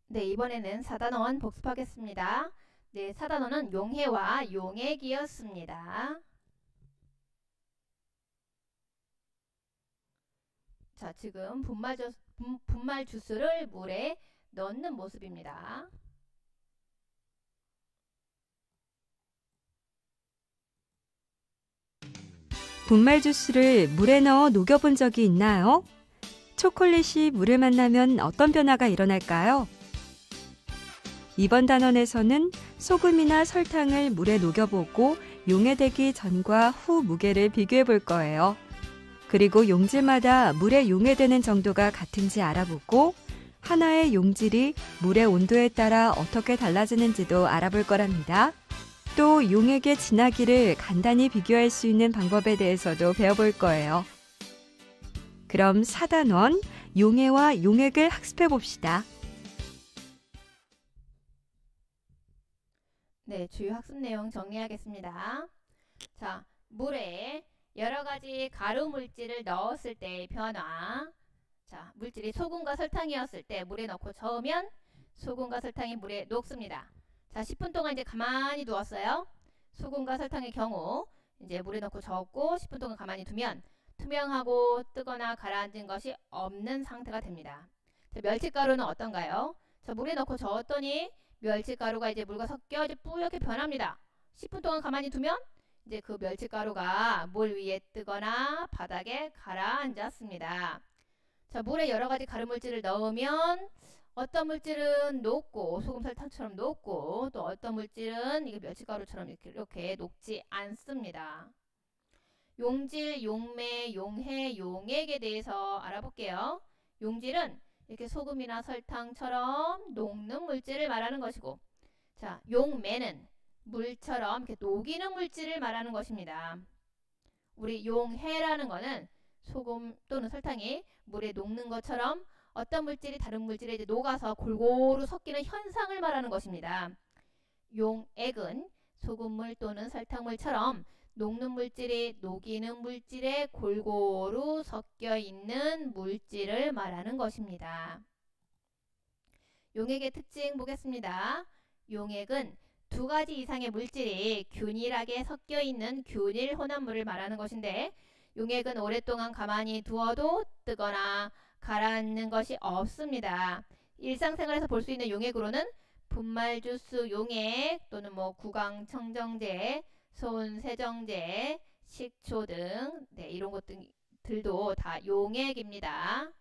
네, 이번에는 4단원 복습하겠습니다. 네, 4단원은 용해와 용액이었습니다. 자, 지금 분말 주스를 물에 넣는 모습입니다. 분말 주스를 물에 넣어 녹여본 적이 있나요? 초콜릿이 물을 만나면 어떤 변화가 일어날까요? 이번 단원에서는 소금이나 설탕을 물에 녹여보고 용해되기 전과 후 무게를 비교해 볼 거예요. 그리고 용질마다 물에 용해되는 정도가 같은지 알아보고 하나의 용질이 물의 온도에 따라 어떻게 달라지는지도 알아볼 거랍니다. 또 용액의 진하기를 간단히 비교할 수 있는 방법에 대해서도 배워볼 거예요. 그럼 4단원 용해와 용액을 학습해 봅시다. 네, 주요 학습 내용 정리하겠습니다. 자, 물에 여러 가지 가루 물질을 넣었을 때의 변화. 자, 물질이 소금과 설탕이었을 때 물에 넣고 저으면 소금과 설탕이 물에 녹습니다. 자, 10분 동안 이제 가만히 두었어요. 소금과 설탕의 경우 이제 물에 넣고 저었고 10분 동안 가만히 두면 투명하고 뜨거나 가라앉은 것이 없는 상태가 됩니다. 자, 멸치가루는 어떤가요? 자, 물에 넣고 저었더니 멸치가루가 이제 물과 섞여 이제 뿌옇게 변합니다. 10분 동안 가만히 두면 이제 그 멸치가루가 물 위에 뜨거나 바닥에 가라앉았습니다. 자, 물에 여러 가지 가루 물질을 넣으면 어떤 물질은 녹고 소금 설탕처럼 녹고 또 어떤 물질은 이게 멸치가루처럼 이렇게 녹지 않습니다. 용질, 용매, 용해, 용액에 대해서 알아볼게요. 용질은 이렇게 소금이나 설탕처럼 녹는 물질을 말하는 것이고, 자, 용매는 물처럼 이렇게 녹이는 물질을 말하는 것입니다. 우리 용해라는 거는 소금 또는 설탕이 물에 녹는 것처럼 어떤 물질이 다른 물질에 이제 녹아서 골고루 섞이는 현상을 말하는 것입니다. 용액은 소금물 또는 설탕물처럼 녹는 물질이 녹이는 물질에 골고루 섞여 있는 물질을 말하는 것입니다. 용액의 특징 보겠습니다. 용액은 두 가지 이상의 물질이 균일하게 섞여 있는 균일 혼합물을 말하는 것인데, 용액은 오랫동안 가만히 두어도 뜨거나 가라앉는 것이 없습니다. 일상생활에서 볼 수 있는 용액으로는 분말 주스 용액 또는 구강 청정제, 손 세정제, 식초 등 이런 것들도 다 용액입니다.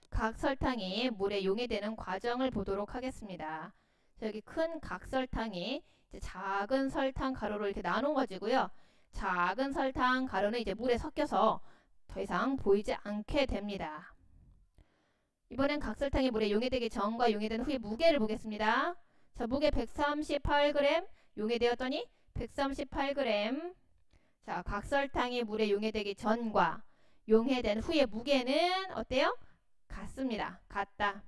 각설탕이 물에 용해되는 과정을 보도록 하겠습니다. 여기 큰 각설탕이 이제 작은 설탕 가루로 이렇게 나눠 가지고요. 작은 설탕 가루는 이제 물에 섞여서 더 이상 보이지 않게 됩니다. 이번엔 각설탕이 물에 용해되기 전과 용해된 후의 무게를 보겠습니다. 자, 무게 138g, 용해되었더니 138g. 자, 각설탕이 물에 용해되기 전과 용해된 후의 무게는 어때요? 같습니다. 같다.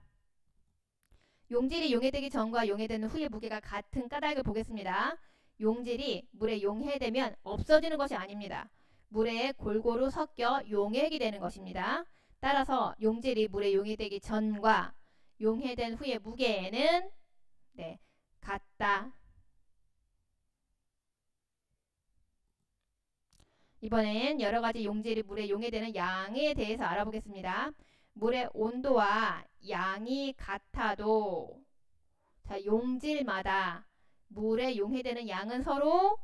용질이 용해되기 전과 용해되는 후의 무게가 같은 까닭을 보겠습니다. 용질이 물에 용해되면 없어지는 것이 아닙니다. 물에 골고루 섞여 용액이 되는 것입니다. 따라서 용질이 물에 용해되기 전과 용해된 후의 무게는 같다. 이번엔 여러 가지 용질이 물에 용해되는 양에 대해서 알아보겠습니다. 물의 온도와 양이 같아도 자, 용질마다 물에 용해되는 양은 서로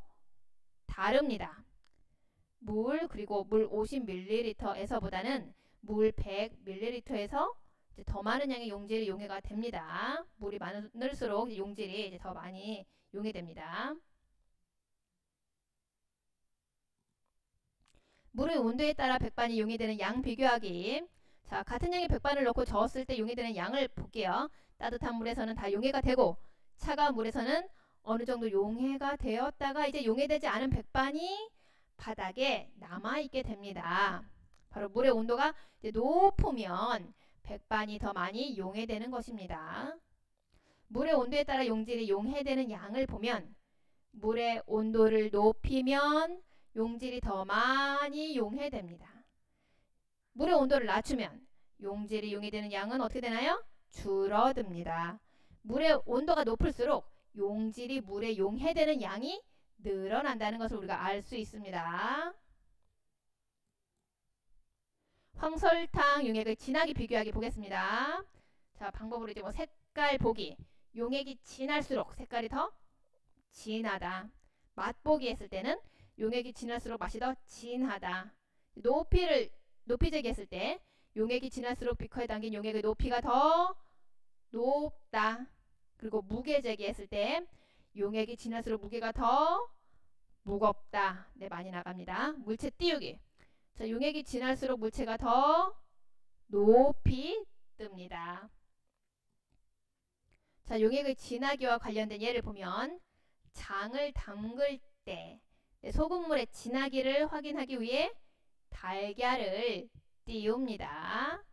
다릅니다. 그리고 물 50ml에서보다는 물 100ml에서 더 많은 양의 용질이 용해가 됩니다. 물이 많을수록 용질이 이제 더 많이 용해됩니다. 물의 온도에 따라 백반이 용해되는 양 비교하기. 자, 같은 양의 백반을 넣고 저었을 때 용해되는 양을 볼게요. 따뜻한 물에서는 다 용해가 되고 차가운 물에서는 어느 정도 용해가 되었다가 이제 용해되지 않은 백반이 바닥에 남아있게 됩니다. 바로 물의 온도가 이제 높으면 백반이 더 많이 용해되는 것입니다. 물의 온도에 따라 용질이 용해되는 양을 보면 물의 온도를 높이면 용질이 더 많이 용해됩니다. 물의 온도를 낮추면 용질이 용해되는 양은 어떻게 되나요? 줄어듭니다. 물의 온도가 높을수록 용질이 물에 용해되는 양이 늘어난다는 것을 우리가 알 수 있습니다. 황설탕 용액의 진하기 비교하기 보겠습니다. 자, 방법으로 이제 뭐 색깔 보기. 용액이 진할수록 색깔이 더 진하다. 맛보기 했을 때는 용액이 진할수록 맛이 더 진하다. 높이 재기했을 때 용액이 진할수록 비커에 담긴 용액의 높이가 더 높다. 그리고 무게 재기했을 때 용액이 진할수록 무게가 더 무겁다. 네, 많이 나갑니다. 물체 띄우기. 자, 용액이 진할수록 물체가 더 높이 뜹니다. 자, 용액의 진하기와 관련된 예를 보면 장을 담글 때 소금물의 진하기를 확인하기 위해 달걀을 띄웁니다.